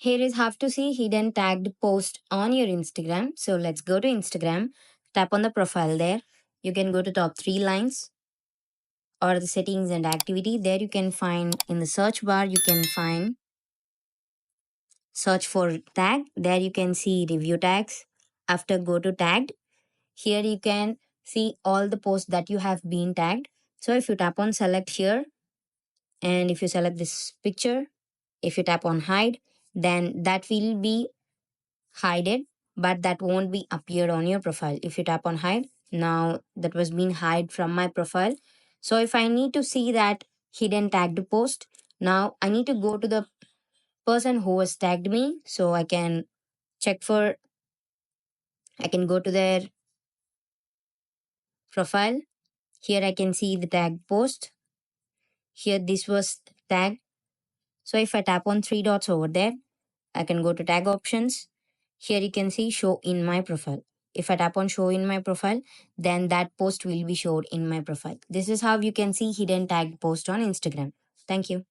Here is how to see hidden tagged post on your Instagram. So let's go to Instagram, tap on the profile there. You can go to top three lines or the settings and activity. There you can find in the search bar, you can find search for tag. There you can see review tags. After go to tagged, here you can see all the posts that you have been tagged. So if you tap on select here and if you select this picture, if you tap on hide, then that will be hidden, but that won't be appeared on your profile. If you tap on hide, now that was being hide from my profile. So if I need to see that hidden tagged post, now I need to go to the person who has tagged me, so I can check for, I can go to their profile. Here I can see the tag post. Here this was tagged. So if I tap on three dots over there, I can go to tag options. Here you can see show in my profile. If I tap on show in my profile, then that post will be showed in my profile. This is how you can see hidden tagged post on Instagram. Thank you.